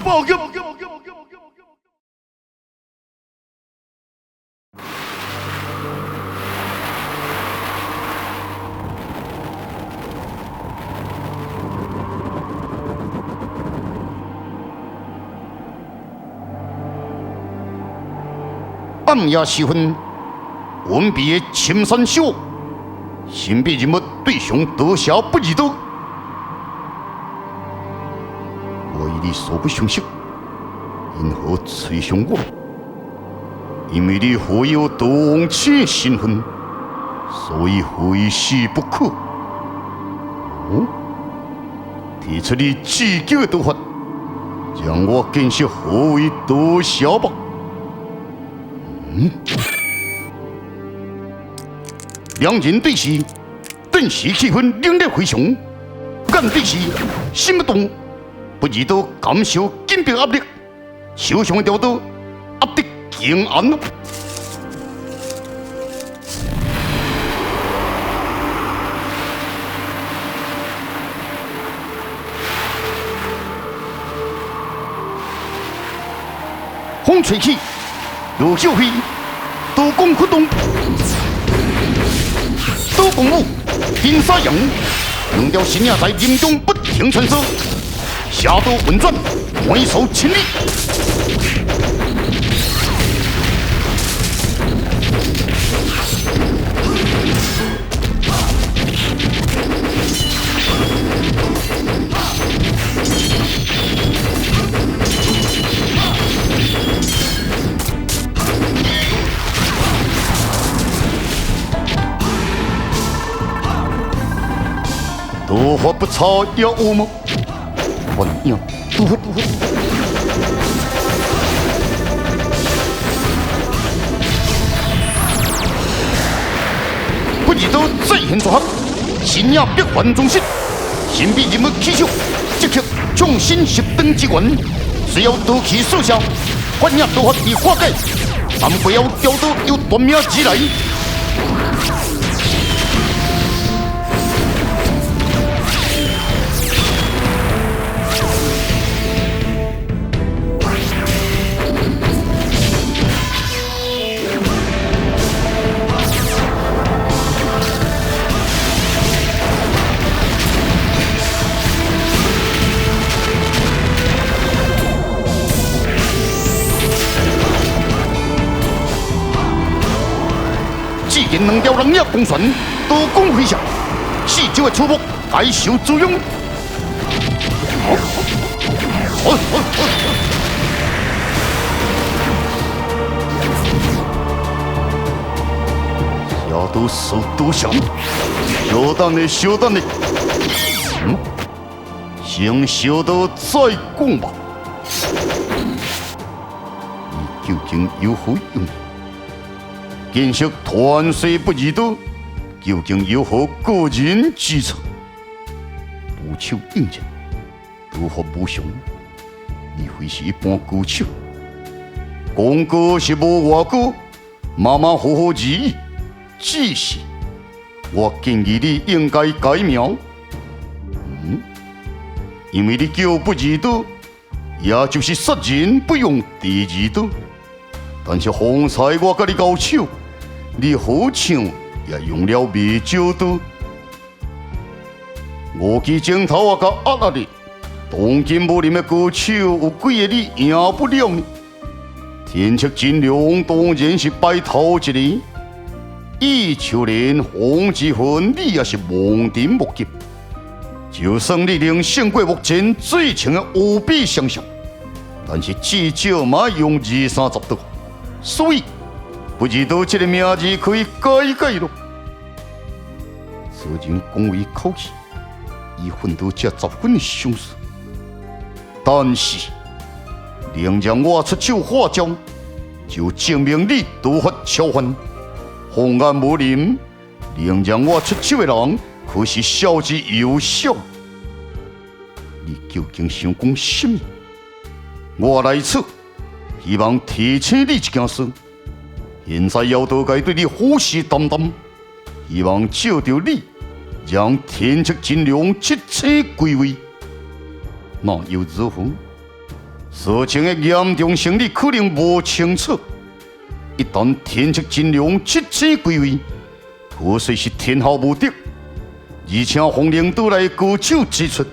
报告！暗夜时分，文笔的青山秀，神秘人物对象多少不知道。我与你素不相识，因何追上我？因为你富有盗王妻身份，所以非死不可。哦，提出你自救的刀法，将我见识何为多少吧。两人对视，顿时气氛冷冽非常。干对视，心不动，不知道感受紧迫压力，手上的雕刀压得更暗了。风吹起，路秀飞，刀光挥动。刀公舞，金沙扬，两条神影在林中不停穿梭，下刀混转，回首千里。刀法不差也有吗？反应，刀法。不知道再现作合，神影必还中心，神秘人物起手，即刻创新十等之源，需要刀气速效，反应刀法已化解，但不要雕刀有断命之来。两条人影公船，刀光飞翔，四周的触目该受滋养。下刀手多响，小等的，小等的，先小刀再讲吧。你究竟有何用意？见识团水不知道，究竟有何个人之长？无手应刃，刀法无常，你非是一般高手。功高是无外高，马马虎虎而已。只是我建议你应该改名。因为你叫不知道，也就是杀人不用第二刀。但是方才我甲你交手。你好像也用了未少刀，我去镜头啊，甲压你，当今武林的高手有几个你赢不了呢？天策金龙当然是排头一个，伊秋莲、黄之魂，你也是望尘莫及。就算你能胜过目前最强的无比相像，但是至少嘛用20-30刀，所以。不知道这个名字可以改改咯。此人讲话口气，已混到这10分的相似。但是，能让我出手化招，就证明你刀法超凡。红颜武林，能让我出手的人，可是少之又少。你究竟想讲什么？我来此，希望提醒你一件事。现在妖道该对你虎视眈眈，希望借着你，让天策金龙七车归位。那又如何？事情的严重性你可能无清楚。一旦天策金龙七星归位，可虽是天下无敌，而且风领导来高手之出，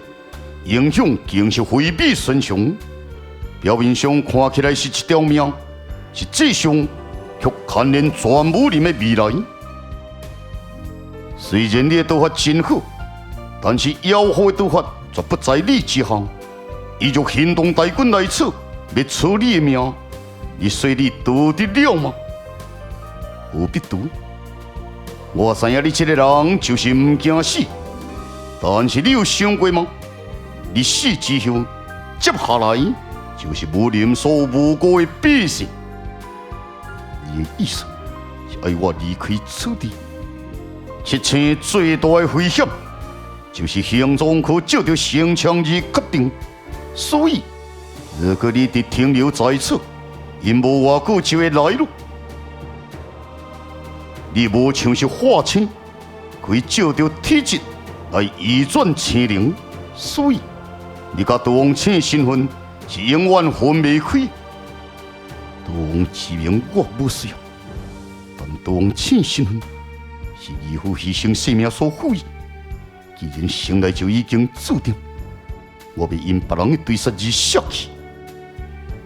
影响更是非比寻常。表面上看起来是一条命，实际上却牵连全武林的未来。虽然你的刀法真好，但是妖狐的刀法绝不在你之下。伊就行动大军来此，要出你的命，你说你逃得了吗？何必逃？我知影你这个人就是唔惊死，但是你有想过吗？你死之后，接下来就是武林所有无辜的百姓。你的意思是要我离开此地？这次最大的危险，就是行踪可照着城墙而决定。所以，如果你得停留在此，因无偌久就会来了。你无像是化青，可以照着体质来移转青灵，所以你甲杜王青的身份是永远分袂开。杜王之名我无需要，但杜王青身份是义父牺牲性命所赋予，既然生来就已经注定。我要因别人的对杀而舍弃，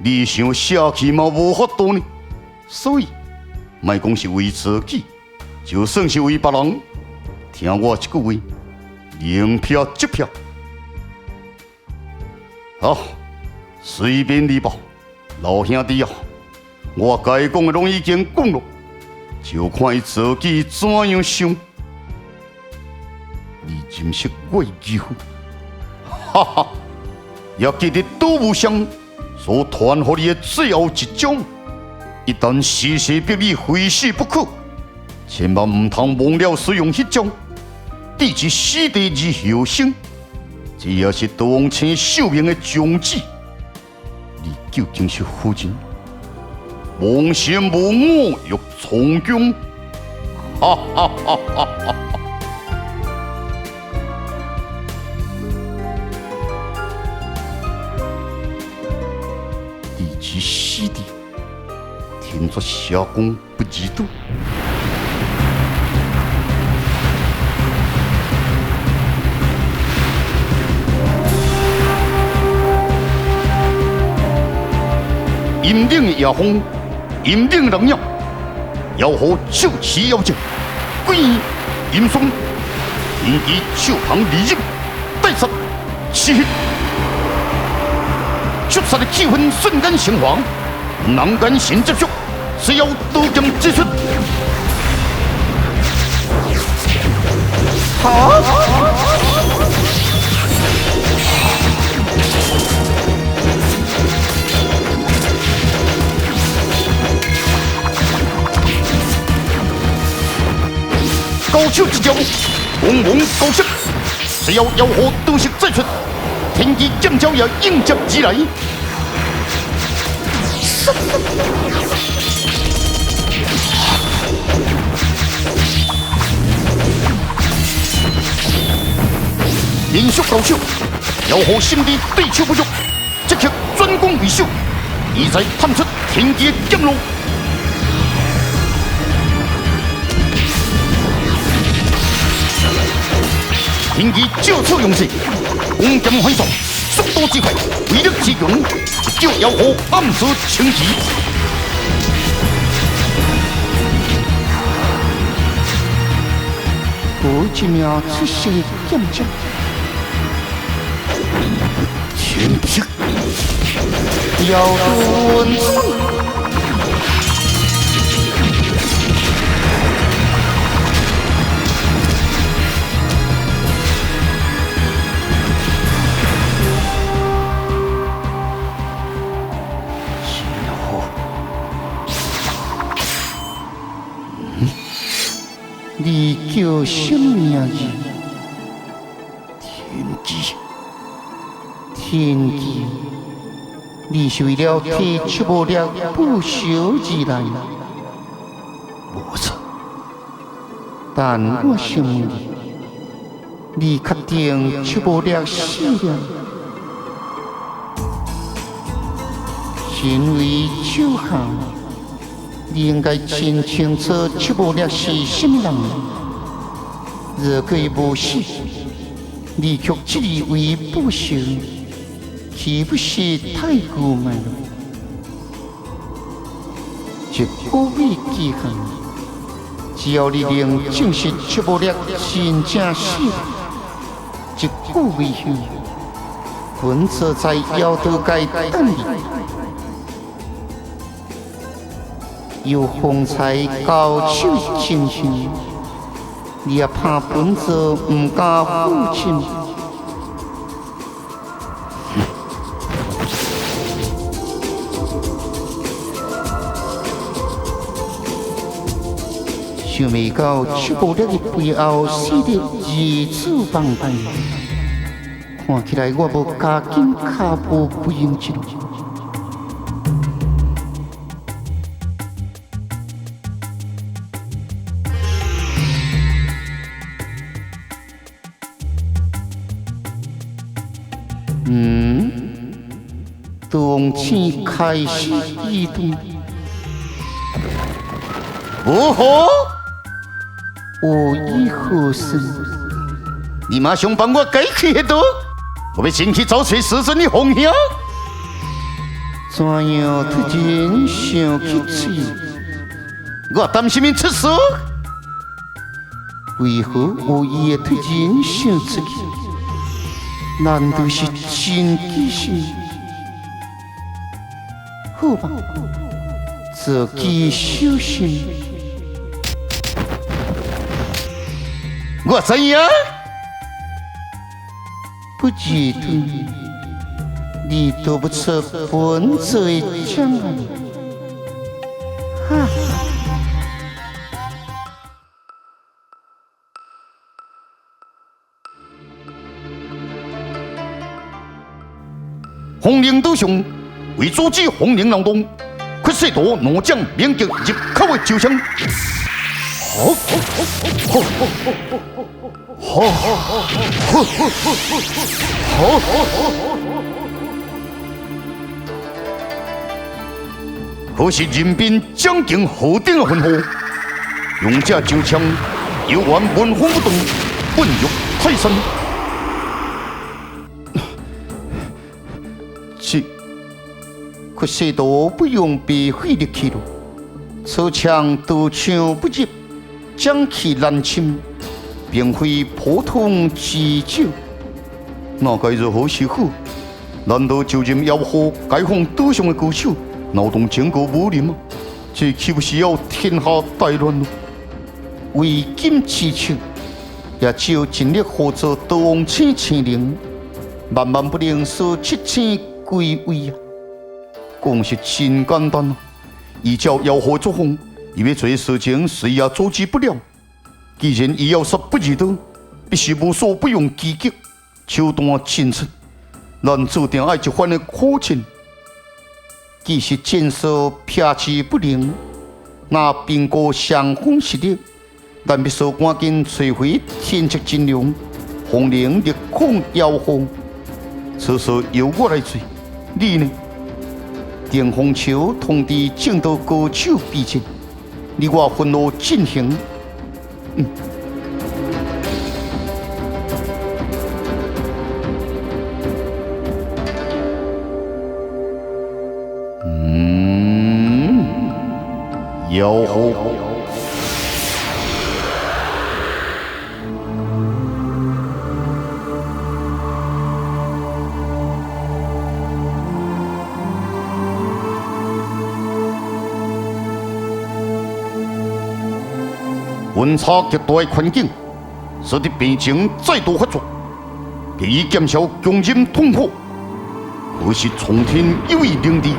你想舍弃嘛无法度呢？所以，莫讲是为自己，就算是为别人，听我一句话，宁撇即撇。好，随便你吧，老兄弟啊，我该讲的拢已经讲了，就看伊自己怎样想。你真是我的义父，哈哈！也记得杜无相所传给你的最后一招，一旦时势逼你非死不可，千万唔通忘了使用迄招，置之死地而后生。这也是杜王青寿命的宗旨。你究竟是何人？妄想无我欲从军，哈哈哈哈哈！其死地，天作下公不嫉妒。阴冷的夜风，阴冷的人影，妖狐手持妖剑，鬼阴霜，天机手旁利刃，带杀七血。绝杀的气氛瞬间升华，人间神接触，只要刀剑之术。高手之交，往往高手，只要妖狐刀式再出。天机剑招也应接而来，连续高手，妖狐心地对手不足，即刻转攻为守，意在探出天机的剑路。天机照此用势。弓箭反射，速度之快，威力之强，一招妖狐暗自轻奇。我一名出色的剑将，天机妖魂。你叫什么名字？天机，天机，你是为了替出无力不朽而来。无错，但我想问你确定出无力死了？身为酒客，你应该真清楚赤木烈是什么人。如果无死，你却自以为不朽，岂不是太过分了？一个位记恨，只要你能证实赤木烈真正死，一个位后，本座在妖道界等你。有风采高手精神，你也怕本座唔敢负责？想未到赤木烈的背后死得如此放荡，看起来我无加紧脚步不用一路。动气开始移动。哦，我已何事？你马上帮我解开迄道，我要先去找找死神的方向。怎样突然想起嘴？我担心你出事。为何我也突然想出去？难道是真记性？好吧，自己小心。我怎样？不记得你躲不出本座的障碍。哈哈。红绫斗雄为阻止红绫劳动，快速度挪将连击入口的手枪。可是人兵将近后顶的分火，用这手枪犹原纹风不动，稳若泰山。可惜都不用被费力气了，此枪刀枪不入，将其难侵，并非普通之酒。那该如何是好？难道就任妖火解放岛上的高手，劳动整个武林吗？这岂不是要天下大乱了？为今之策，也只有尽力合作刀王千灵，万万不能使7000归位啊！讲是真简单啊！依照妖火作风，伊要做的事情谁也阻止不了。既然伊要杀不入刀，必须无所不用其极，手段尽出，咱注定爱一番的苦情。既是剑术撇之不灵，那兵戈相逢实力，咱必须赶紧找回天策金龙，红绫力抗妖火。此事由我来做，你呢？电风球通知正道高手逼近，你我分路进行。妖火。温差极大的环境，使得病情再度发作，必须减少强忍痛苦。可是苍天有意领地，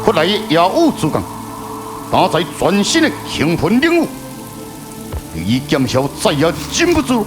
后来妖物之港，打在全新的兴奋领域，必须减少再也禁不住。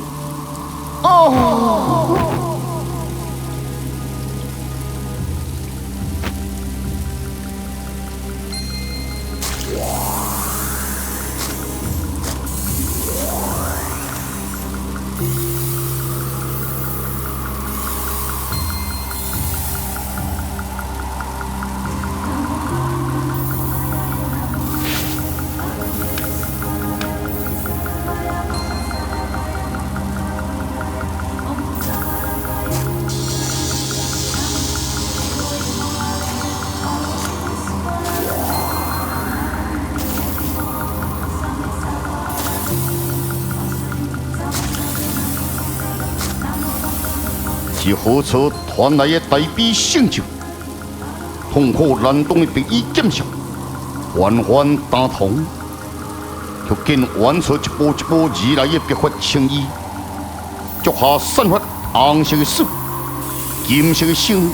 是何处传来的大笔成就？痛苦难当的白衣剑士，缓缓打通，却见弯出一步一步而来的白发青衣，脚下散发红色的水，金色的星，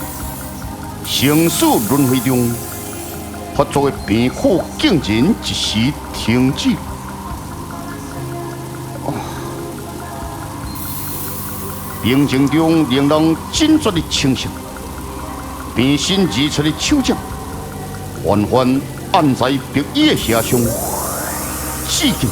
生死轮回中，发作的病苦竟然一时停止。平静中令人惊觉的清醒，变身而出的手掌，缓缓按在白衣的下上，刺激。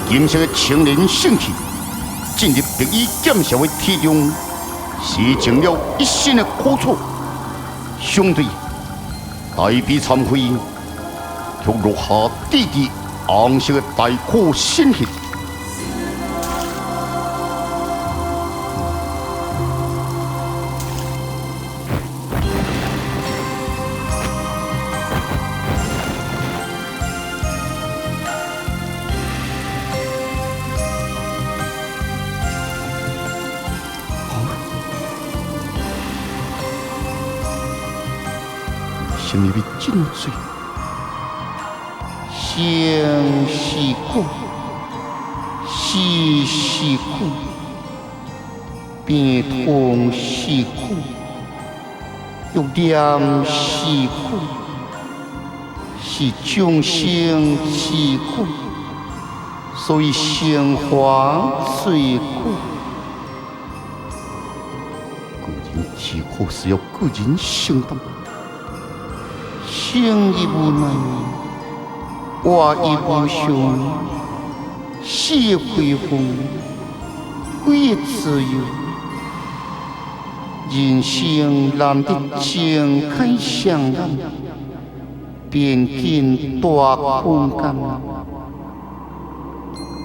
金色的青莲升起，进入白衣剑士的体中，施尽了一身的苦楚。相对大臂参会，却落下滴滴红色的大苦鲜血。什么要进水？生是苦，死是苦，病痛是苦，欲念是苦，是众生之苦，所以生活最苦。个人之苦是要个人承担。生亦无奈，活亦无常，死亦恢复，归亦自由。人生难得睁开双眼，便见大空间。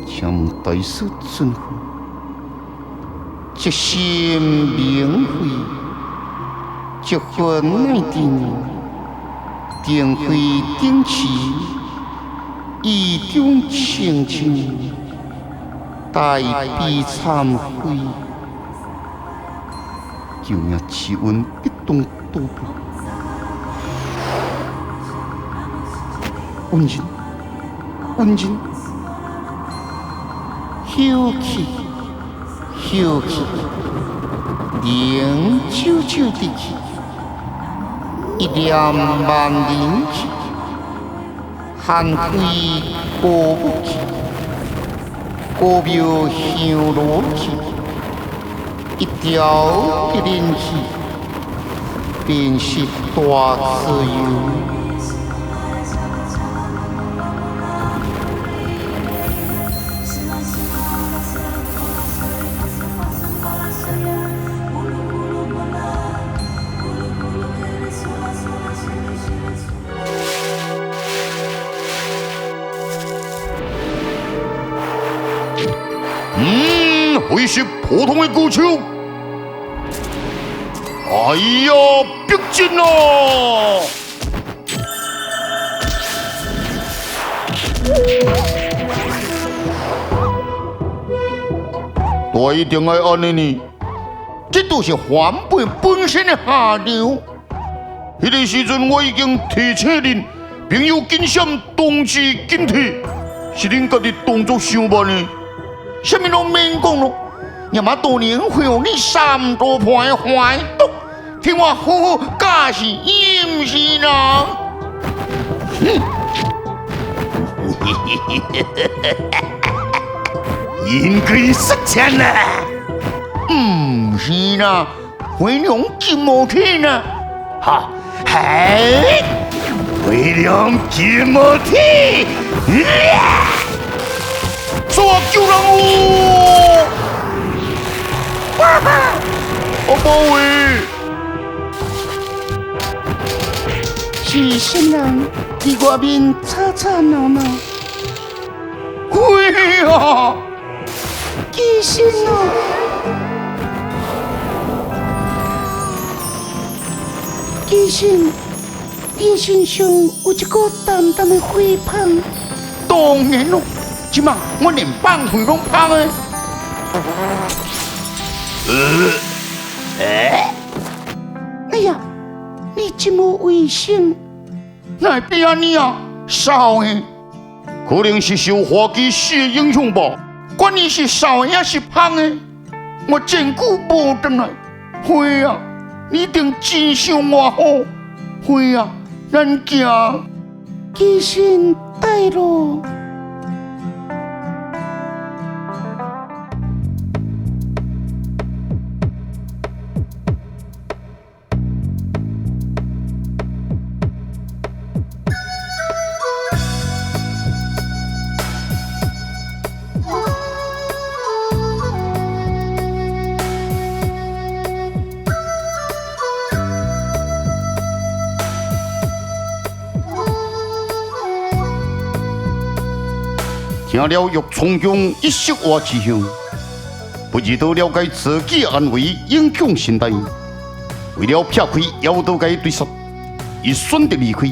请问大师尊乎？一心明慧，结婚乃定。定慧定持，意中清净，大悲忏悔，救命之恩一动多不。恩人，恩人，休气，休气，灵久久的气。一念万灵气，寒归过不去，过庙香炉气，一条一灵气，便是大自由。会是普通的孤丘？哎呀，逼近啊！大一定爱安尼呢，这都是还本本身的下流。迄个时阵我已经提醒恁，朋友谨慎，同志警惕，是恁家己动作伤慢呢。什么都免讲咯，要么多年会有你3多盘的坏毒，听我好好教示阴是人。应该实践啦。唔是啦，回娘金毛天啊！哈，嘿，回娘金毛天。抓救人物！我包围！是新人伫外面吵吵闹闹，会啊！其实哦，其实伊身上有一股淡淡的花香。当然咯，即马我连放屁拢芳的。哎呀，你真无卫生！哪会变安尼啊？烧的，可能是受花旗丝的影响吧。管你是烧的还是芳的，我真久无回来。花啊，你一定真想我好。花啊，咱行。其实带路。听了欲从中一色话之后，不知道了解自己的安危影响身体，为了撇开妖道界对杀，伊选择离开。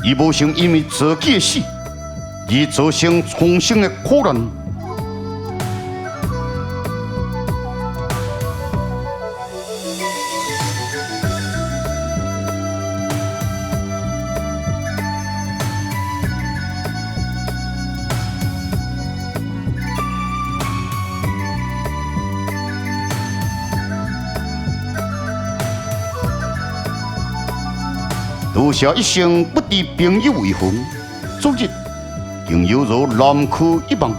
伊无想因为自己的死而造成重生的苦难。留下一生不敌朋友为婚，昨日竟犹如南柯一梦。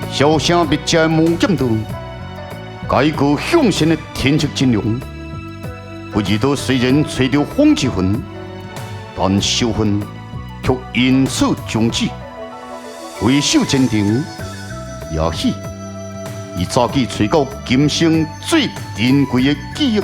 小声别家无间道，改过向善的天策金龙，不知道虽然吹着风之魂，但仇恨却因此终止。回首前程，也许伊早起吹到今生最珍贵的记忆。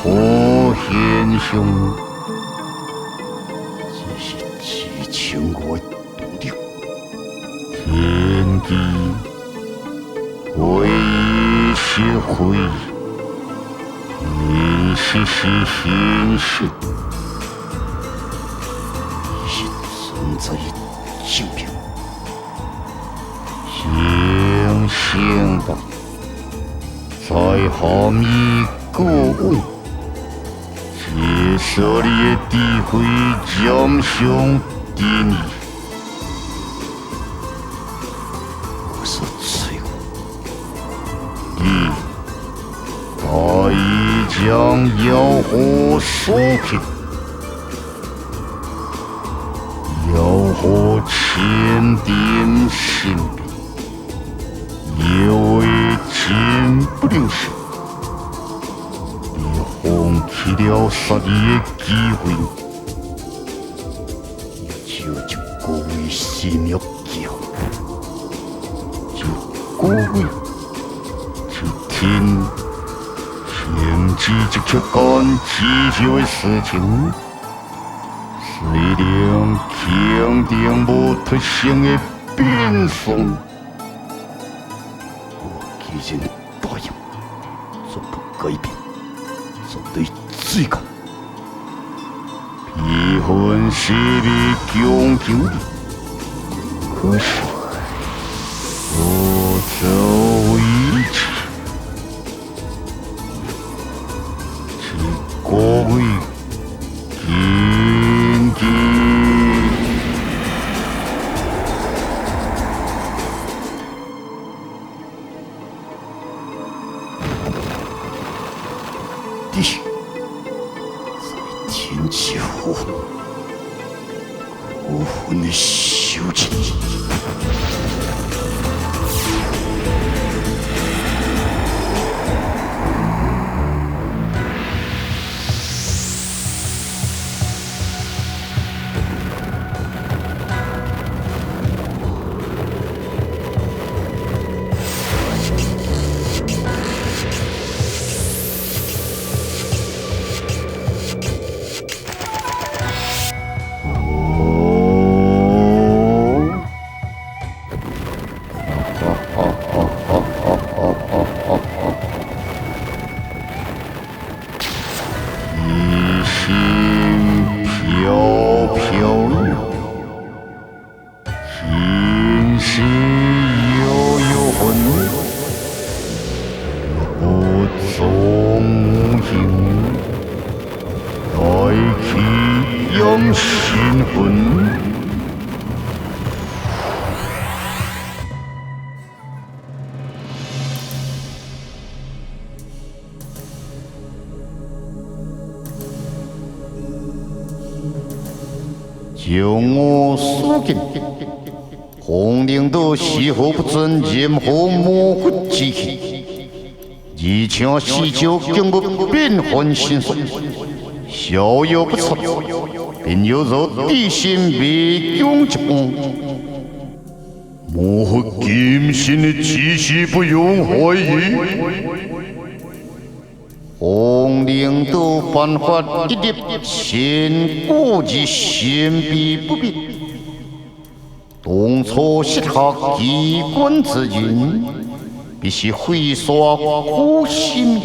何贤兄，这是至亲我的独立。天机为是非，人是现实，是存在的证明。想想吧，在下米国王，接受你的诋毁，将相敌你。我所罪过，你大意将妖火所平，妖火千点神兵。有为真不灵事，你放弃了杀你的机会，就各位性命叫，就各位去听，甚至这却干自己的事情，虽然肯定无特性的变送。既然答应，绝不改变，绝对追究。批魂是你强求的，可是我走一切，是各位天机。在天之后，无魂的修建。新魂，就我所见，红领导是否不准任何模糊之气？而且喜酒竟不变换形式，逍遥不测。并有若地心未将一般，模糊金星的气息不容怀疑。红领导办法一律先过于神秘不明，当初设下机关之人，必须毁杀苦心。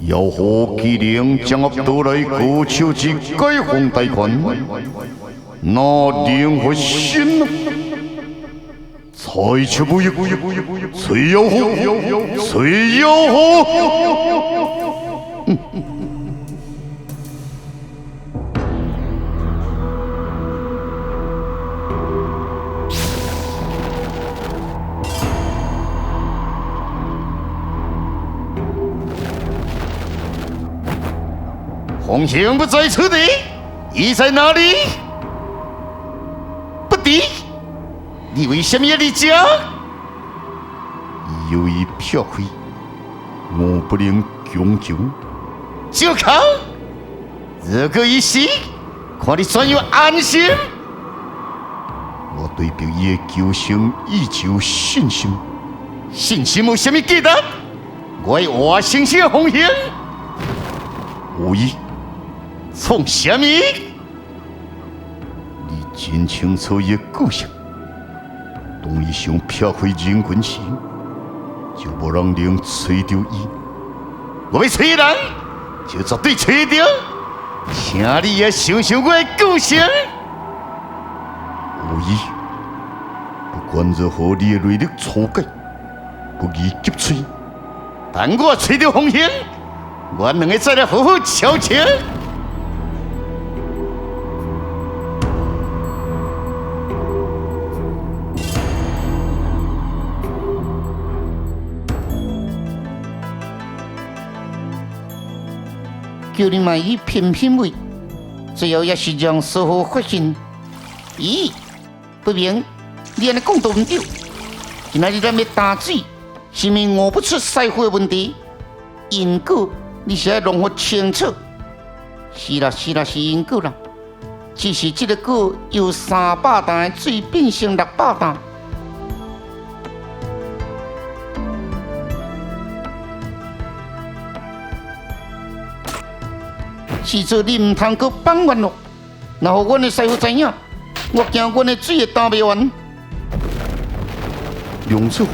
妖火既然将到来高手之解放大权，那定会先呢？才出不一，吹妖火，吹妖火！红星不在此地，你在哪里？不敌，你为什么要离家？有意飘回，我不能强求。小康，如果一时，看你怎样安心。我对表爷救星依旧信心，信心有什么记得？我的活星星红星。无疑，从什么？你真清楚伊的个性。当伊想撇开人群时，就无人能找到伊。我要找人，就绝对找到。请你也想想我的个性。无疑，不管如何，你的锐利粗解，不易急吹。但我找到风险，我两个再来好好瞧瞧。叫你们以品品味，最后也是让师傅发现。咦，不明，你安尼讲都唔对。今仔日咱要打水，是咪悟不出师傅的问题？因果你是要弄好清楚。是啦，是因果啦。只是这个果由300担的水变成600担。是做你唔通阁放冤咯，然后阮的师傅知影，我惊阮的水会担袂完。梁子，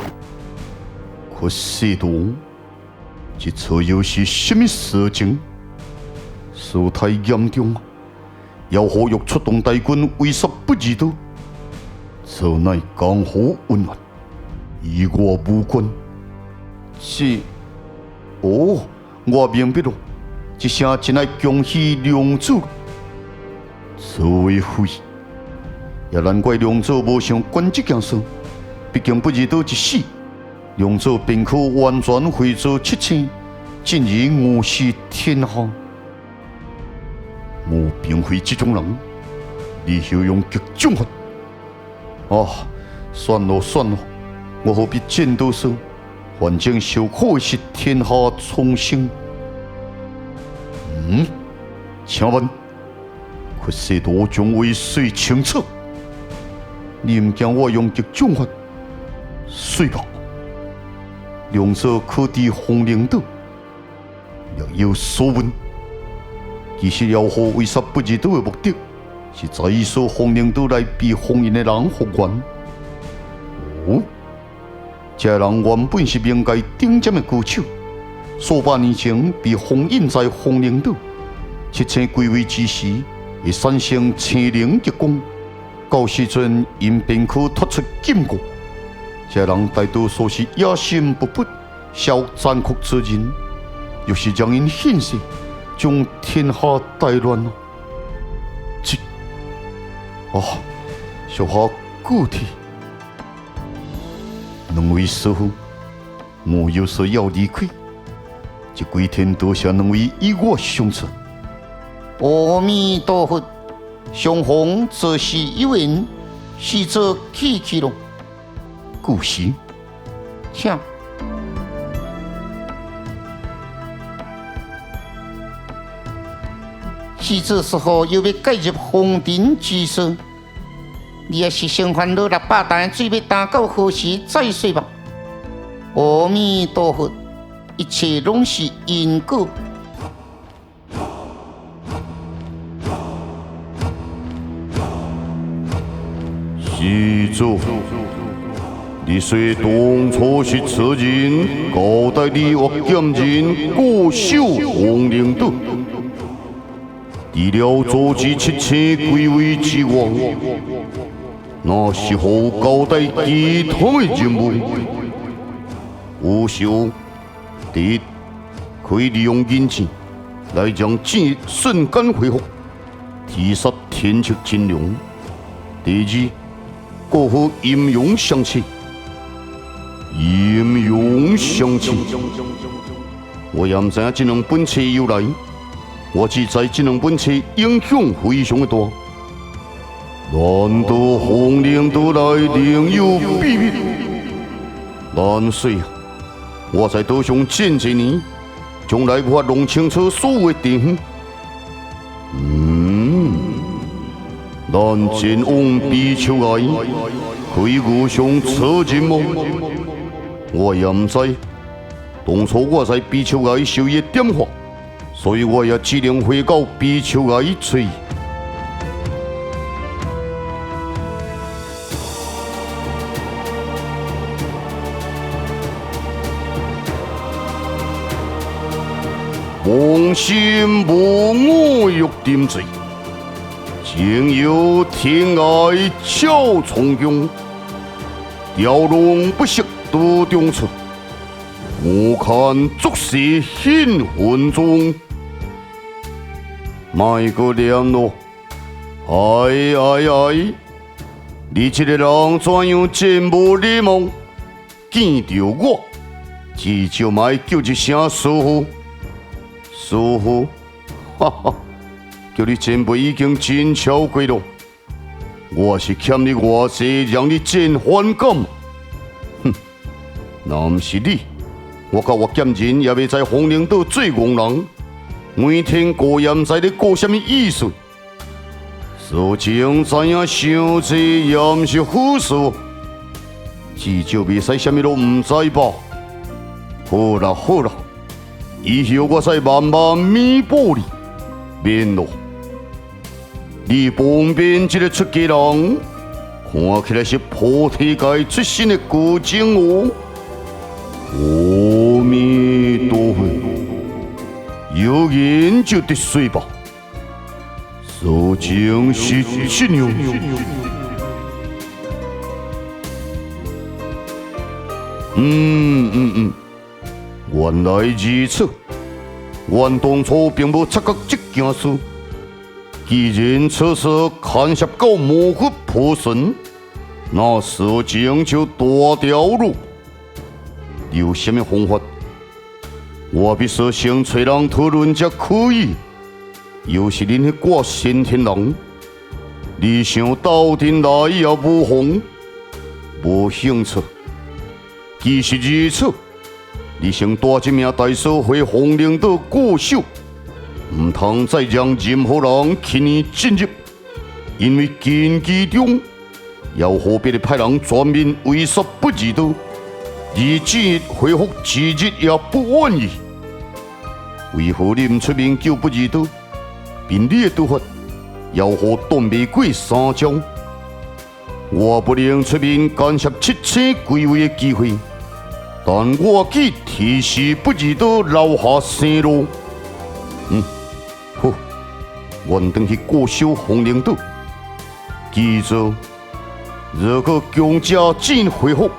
可是多，这次又是什么事情？事态严重啊！要何欲出动大军围杀不二道？此乃江湖恩怨，与我无关。是，哦，我明白了。一声真来恭喜梁祖，作为夫人，也难怪梁祖无想管这件事。毕竟不二道一死，梁祖便可完全回族7000，进而无视天下。我并非这种人，你要用极种法。算了，我何必见多少？反正受苦的是天下苍生。请问，可是多将为谁清楚？你唔惊我用极种法？水吧，梁祖可知红灵岛若有所闻。其实妖狐为杀不二道的目的，是在意说红灵岛来被封印的人复原。这人原本是冥界顶尖的高手，数百年前被封印在红灵岛。7000归位之时，会产生青灵极光，到时阵因便可脱出禁锢。这人大多数是野心勃勃、小残酷之人，又是将因现世，将天下大乱了。小下固体，两位师傅，我有事要离开，这几天多谢两位与我相处。阿弥陀佛，相逢则是有缘，逝者去咯。故事，请。逝者时候又要介入红尘之事，你也是先烦恼600担水要担到何时再说吧。阿弥陀佛，一切拢是因果。施主，你虽当初是此人，交代你或剑人固守红灵岛，除了阻止7000归位之外，那是否交代其他的任务？有时，第一，可以利用银钱来将钱瞬间恢复，提杀天策金龙；第二，过河阴阳相斥，阴阳相斥。我也唔知影这两本册由来，我只知这两本册影响非常的大。难道红灵岛内另有秘密？万岁！我在岛上见一年，从来无法弄清楚所有的地方。咱前往比丘崖，可以遇上此人吗？我也唔知。当初我在比丘崖受伊点化，所以我也只能回到比丘哀追。妄心无我欲定罪，情有天爱巧从容，雕龙不息多中出。我看足是显魂中，卖个念咯，哎！你这个人怎样真无礼貌？见到我，至少卖叫一声师傅。师傅，哈哈，叫你前辈已经真超过了，我是欠你偌济，让你真反感。哼，若不是你，我甲我剑人也未在红陵岛做憨人，每天过也唔知你过什么意思。事情知影伤济也唔是好事，至少未使什么都唔知吧？好啦。以后我再慢慢弥补你，免咯。你旁边这个出家人，看起来是菩提界出身的古精哦。阿弥陀佛，有缘就得睡吧。事情是这样。原来如此，阮当初并无察觉这件事。既然此事牵涉到魔佛破身，那事情就大条了。有什么方法？我必须先找人讨论才可以。要是恁迄挂先天人，你想斗阵来也无妨，无兴趣。既是如此。你先带一名大师回红陵岛固守，唔通再让任何人轻易进入，因为禁忌中要何必的派人专门威慑不义的，以致恢复之日也不愿意。为何你唔出面救不义的，并你的做法要何断玫瑰三江？我不能出面干涉七切归位的机会。但我既提示不义的留下生路，好，阮等去固守红陵岛。记住，如果强者真恢复，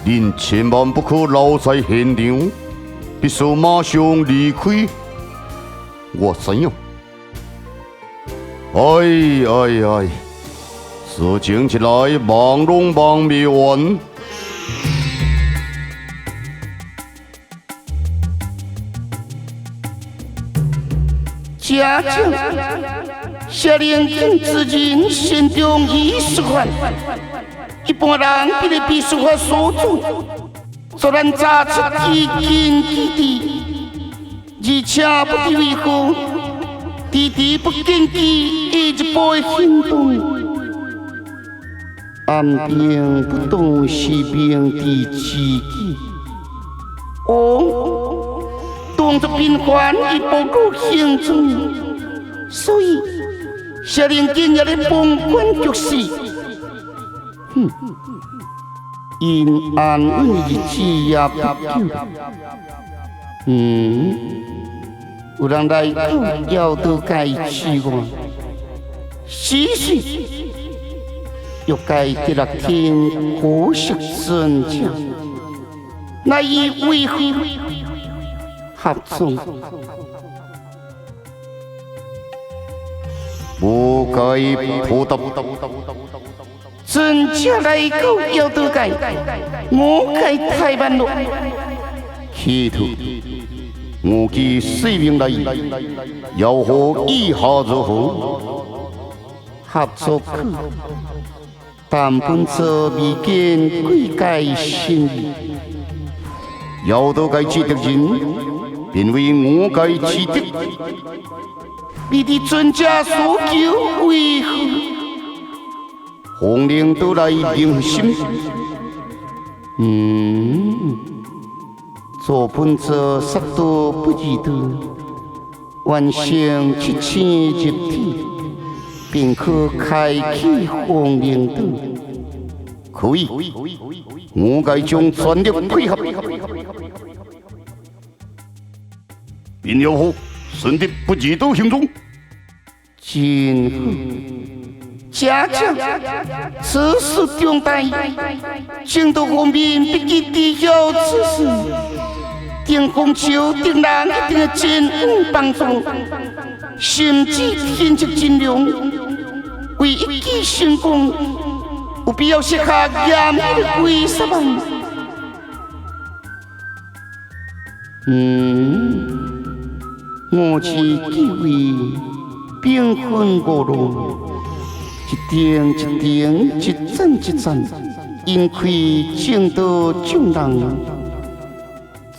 恁千万不可留在现场，必须马上离开。我知影。哎，事情一来，忙拢忙未完。家境下令禁止人心中以书法，一般人比你比书法所做，虽然查出其根基地，而且不知为何，弟不根基一步的行动，暗兵不懂西兵的知己，当作兵官一步入行中，所以下令今日的崩关局势，因安稳日子也不久。有人来讲要得该吃我，时又该得了天国色尊奖，那以为何？合纵，无该破达。真正来讲要得该，我该台湾路。企图，我记水兵来，要何以下如何？合作去，但本者未见贵界心意，要得该记得人。因为我该取得，你的尊者所求为何？红陵岛来用心，做本者杀多不义的，完成7000入体，便可开启风铃灯。可以，我该将全力配合。便要好，顺利不移到行中。真好，家长，此事重大，正道方面必须知晓此事。定风潮定人一定真武帮助，甚至天职真良，为一举成功，有必要设下严密的规则啊！我是几位兵分五路，一定一定，一战一战，引开正道众人。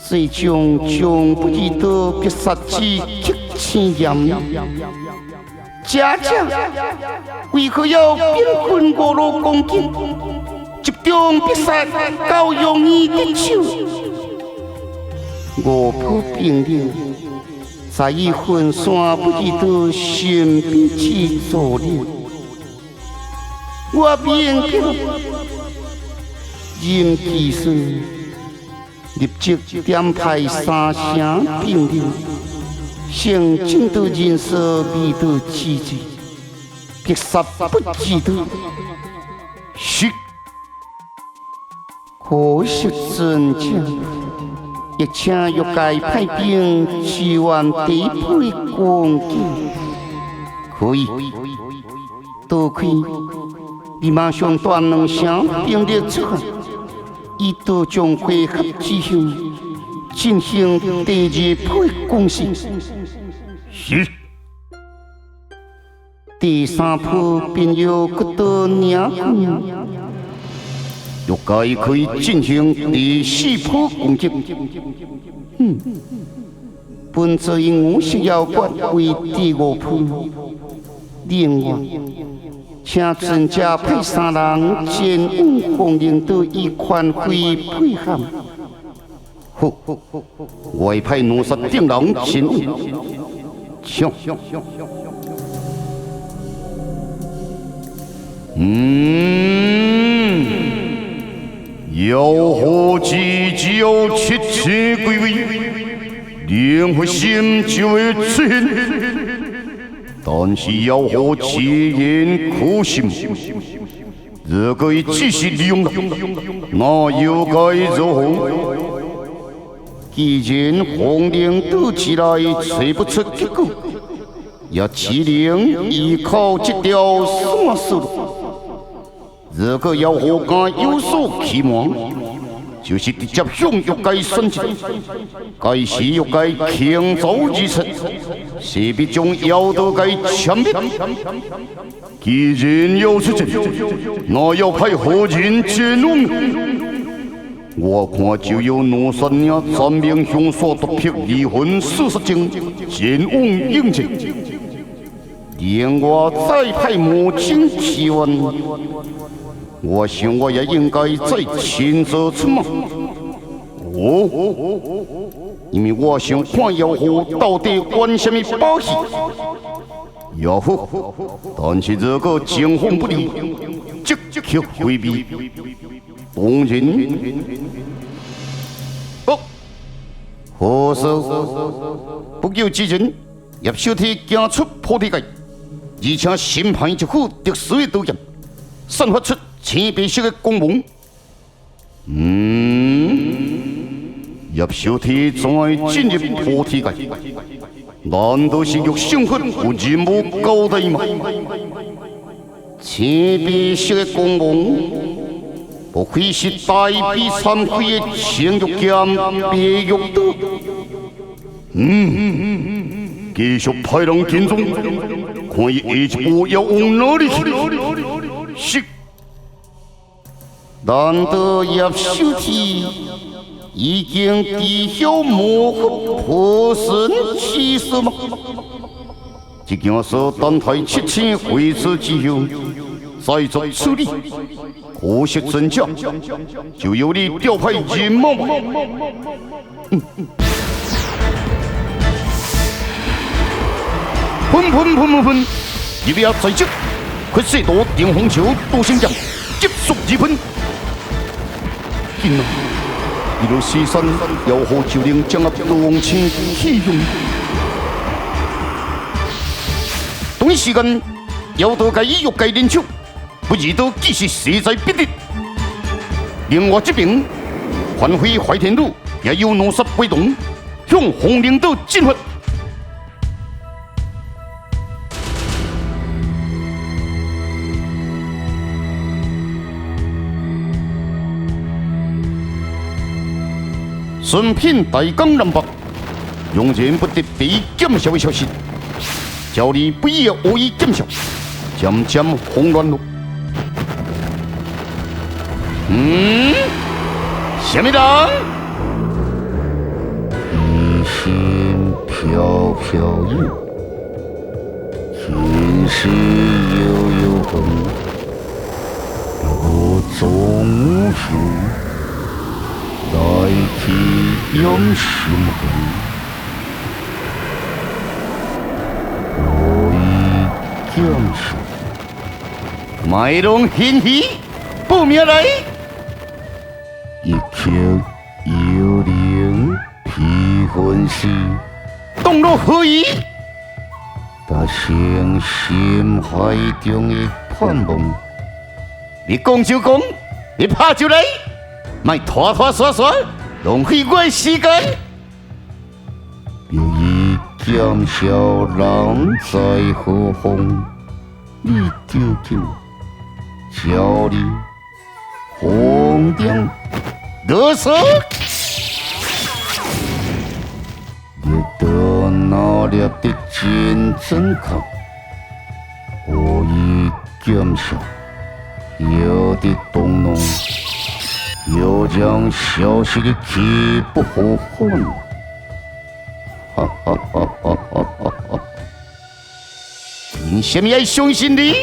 最终将不易得必杀之极千严。家长，为何要兵分五路攻击？集中必杀，较容易得手。五铺兵力，在以分散不易得神兵之助力。我勉强任技师。立即点派3成兵力，向正道人士面对支持，必杀不计得。是。可惜尊将，亦请欲该派兵支援地配攻击。可以。多亏你马上带2成兵力出海。以道将会合之后进行第2波攻势。是。第3波便由各道领军，欲该可以进行第4波攻击。本座以我是要管为第5波。另外。请尊者派3人前往风铃岛以宽会配合。好，我会派50定人前往。上。要何至只有7000归位，联合心就会出现。但是要何自然可信，如果伊继续利用，那又该如何？既然风铃岛起来找不出结果，也只能依靠这条线索了。如果要何敢有所期望，就是直接向欲该伸进，该时欲该轻走而出，势必将妖道该歼灭。既然要出阵，那要派何人前往？我看就由罗三爷全面向所夺魄离魂40精前往应战，另外再派魔精支援。我想我也应该再亲自出马。因为我想看妖狐到底玩什么把戏。也好，但是如果情况不利，即刻回避。当然，何事？不久之前，叶小天行出破地界，而且审判一副特殊的刀剑，散发出青白色的光芒。叶小天怎会进入破地界？难道是欲伤害有任务交代吗？青白色的光芒，不愧是大比参会的青玉剑白玉刀。继续派人跟踪，看伊下一步要往哪里去。是。难道叶小天已经知晓模糊破神之事吗？这件事等待7000回此之后再作处理。可惜真假，就由你调派人马吧。喷，一秒在即，快射到电风球多升降，急速2分。紧啊！一路西山，要好就令掌握龙青气用。同一时间，要到该医药界人手，不易到继续势在必得。另外这边，环飞怀天路也有怒杀归动，向红领岛进发。顺品大江南北，永远不得被减少的消息。照例不易恶意减少，渐渐慌乱了。什么人？一心飘飘影，前世悠悠痕，我终无休。来去永心痕，我已减少。卖弄hin喜，报名来。一曲幽灵披魂师，动作何以？达成心海中的盼望。你讲就讲，你拍就来。莫拖拖耍耍，浪费我的时间。又已减少人在何方？你究竟叫你红点啰嗦！你得那粒的金针卡，我已减少，有的动弄。又将消息给气不可换，哈哈哈哈哈哈！凭什么要相信你？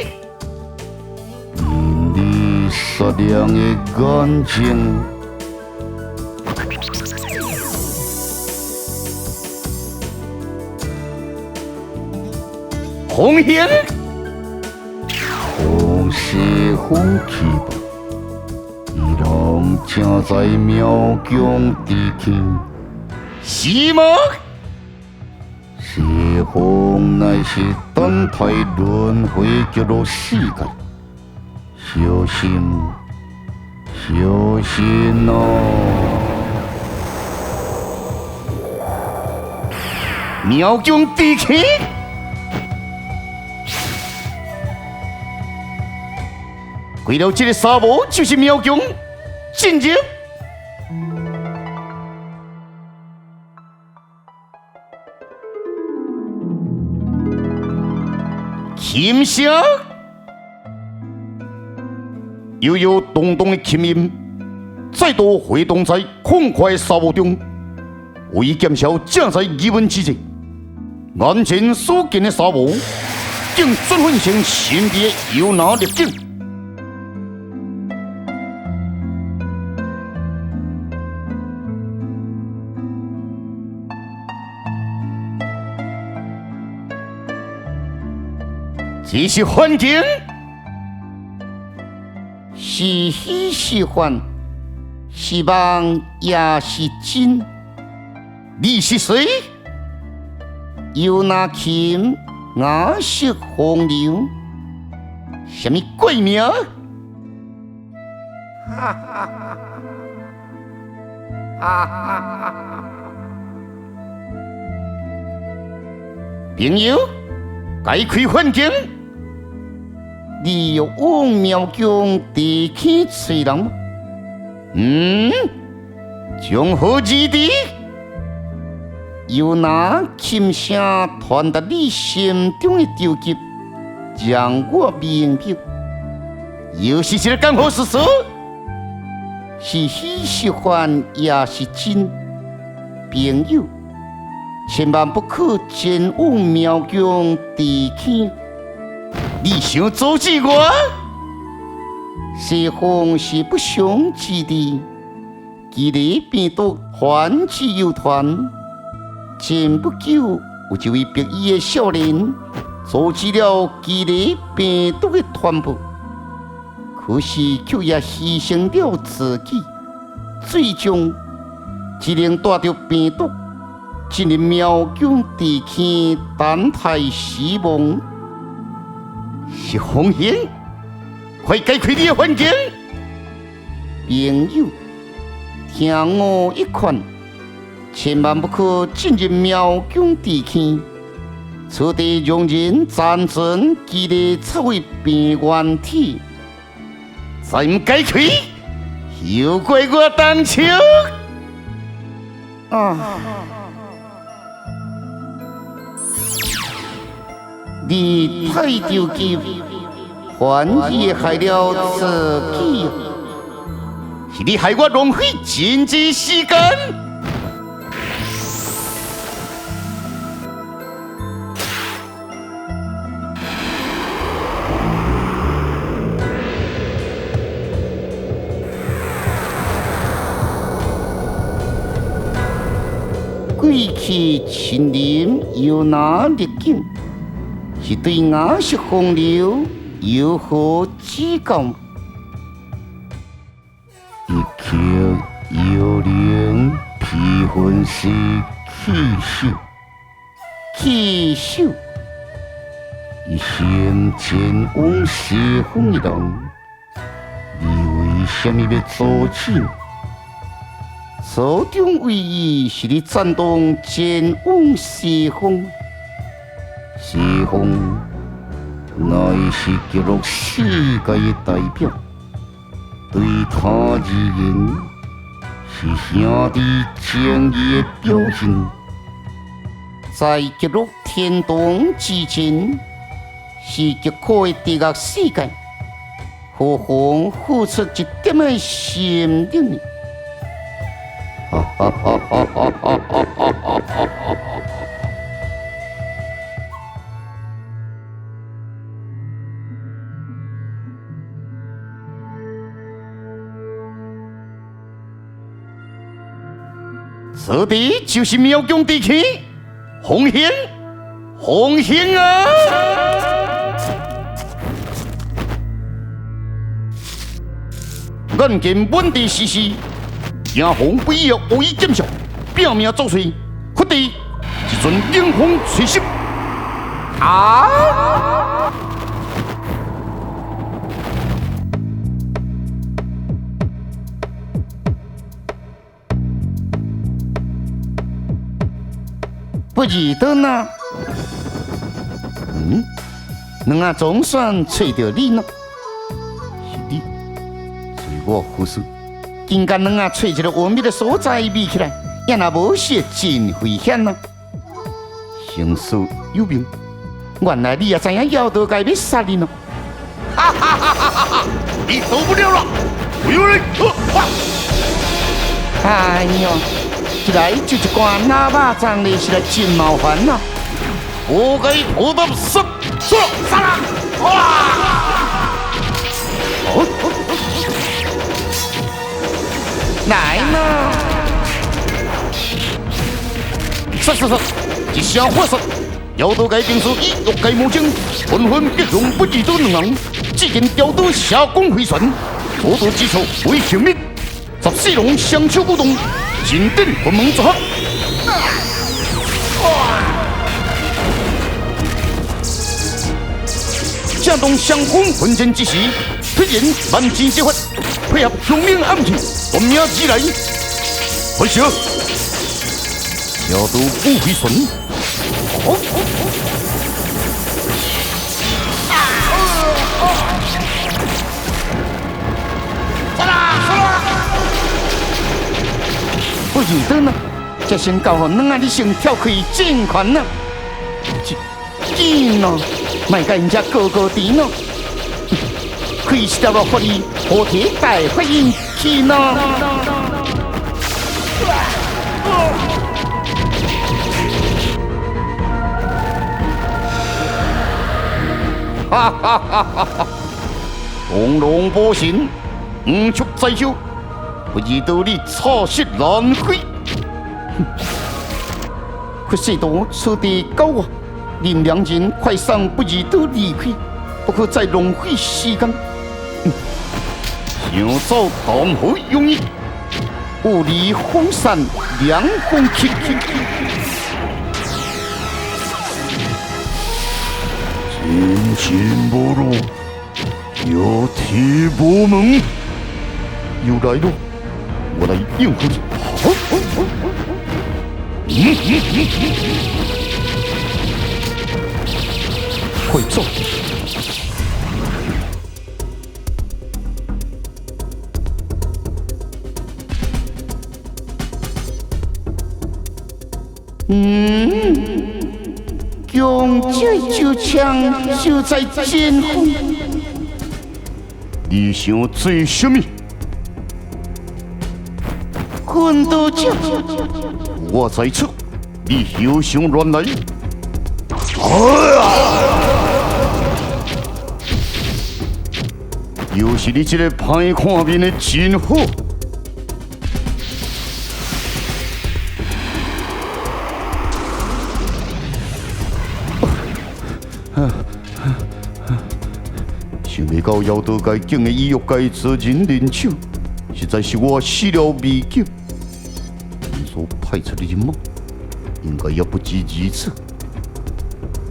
因你善良的眼睛，红颜，红色红旗吧。正在庙中地去，是吗？西风乃是等待轮回叫做世界，小心，小心哦！庙中地去，为了这个沙漠就是庙中。进入，琴声，悠悠咚咚的琴音，再度回荡在空旷沙漠中，为减少正在疑问之际，眼前所见的沙漠，竟转换成神秘的幽拿逆境。这是幻境，是喜是幻，希望也是真。你是谁？有那琴雅色风流，什么怪名？朋友，解开幻境。你要往庙中地去找人？从何而地？有那琴声传达你心中的着急，让我明白。又是这个刚好事实，是喜是欢也是真。朋友，千万不可前往庙中地去。你想阻止我？西方是不祥之地，距离变作欢聚游团。前不久，有一位白衣的少年阻止了激励病毒的传播，可是却也牺牲了自己，最终只能带着病毒进入苗疆地区等待死亡。是风险，快解开你的环境！朋友，听我一劝，千万不可进入苗疆地区，此地让人战争激烈作为病原体。再唔解开，又怪我当枪！你太着急，反而害了自己。是你害我浪费经济时间。鬼气侵临，又哪逆境？是对我是风流有何指教？一刻幽灵披魂是气手，一生前往西方的人，你为什么要阻止？所中唯一是你战动前往西方。西方乃是记录世界的代表，对他而言是兄弟情义的表现。在记录天堂之前，是极可的地狱世界，何妨付出一点的心力呢？这地就是苗疆地区，风险啊！眼见本地时事，惊风不意无以见效，拼命作祟，忽地一阵冷风吹袭。不记得呢？人啊总算找到你了。是你，随我服侍。竟然人啊找一个完美的所在秘起来，也那无是真危险呢。行事有名，原来你也知影姚道该要杀你呢。你走不了了，我有人。哎呦！一来就一罐喇叭掌的，实在真麻烦呐！我该破到杀人！来嘛！杀！一声火杀，妖道界兵士以欲界魔精，纷纷逼向不义的两人，只见雕刀下弓回旋，所到之处为消灭，14龙双手鼓动。金顶魂门作合，架动相逢混战之时，突然万箭齐发，配合凶猛暗器，夺命而来。回小，小刀不回旋。不记得呢，这先教好两个你先跳开正拳呢。紧咯，卖甲人家高高低咯，开一条路，互你好体大发引起咯。哈哈哈哈哈！东龙波神，五出在手。不知道你错失难归，可是都此地高啊，林良人快上不义都离开，不可再浪费时间。想走谈何容易？雾里风散，凉风起。人心不如有铁无门，又来了，我来应付你。快走！用这就枪就在前方。你想做什么？困到这，我在此，你休想乱来！又是你这个歹看面的真货！想不到妖道界竟然以欲界做人人手，实在是我始料未及。你所派出的人马，应该也不止如此。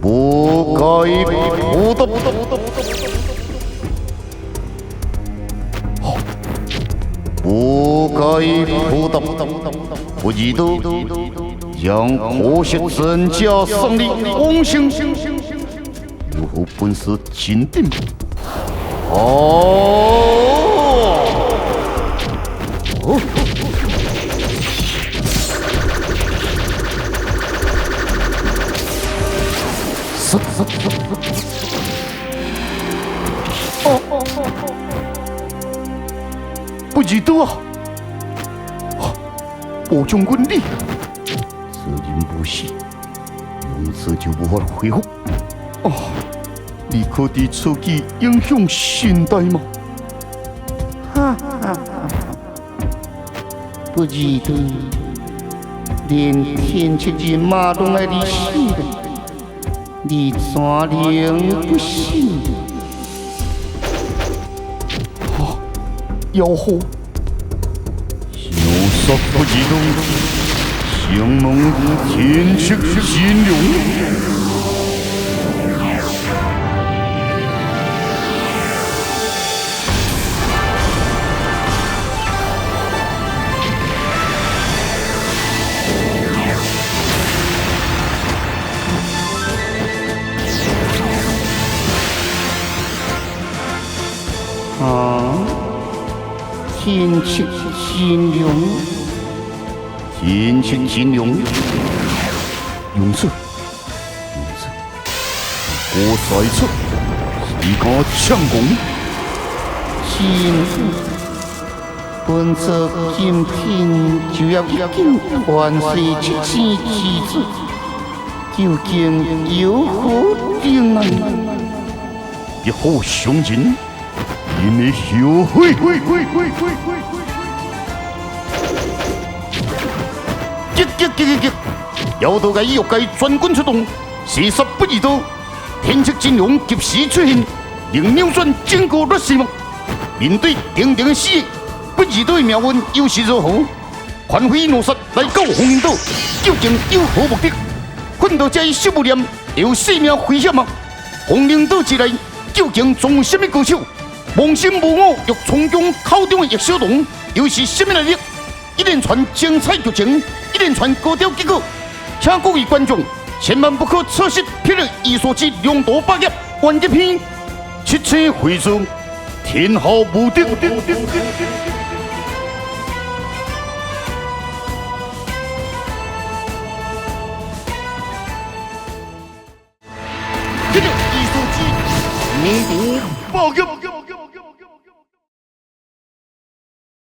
不该不得，不该不得，不知道让可惜真假胜利王星，如何本事钦定？不知道啊！保将军你，此人不死，用此就无法恢复。你可知此举影响现代吗？不知道，连天七人马拢来你死了，你怎能不死？妖狐，想杀不知道，相蒙天赐金龙。天赐金龙，天赐金龙，用此，我在此，谁敢抢功？金，本着今天就要一经万岁七天之子，究竟有何定案？一好雄人。因你后悔！急！妖道界、妖界全军出动，誓杀不义道。天赐金龙及时出现，令扭转整个劣势。面对定的死役，不义道的命运又是如何？反悔怒杀来到红云岛，究竟有何目的？困到这守不念，有性命危险吗？红云岛之内，究竟总有什么高手？梦心无我，欲从中口中的叶小龙，又是什么来历？一连串精彩剧情，一连串高调结果，请各位观众千万不可错失《霹雳艺术之两夺百业》完结篇，七星会中，天下无敌。霹雳艺术之两夺百业。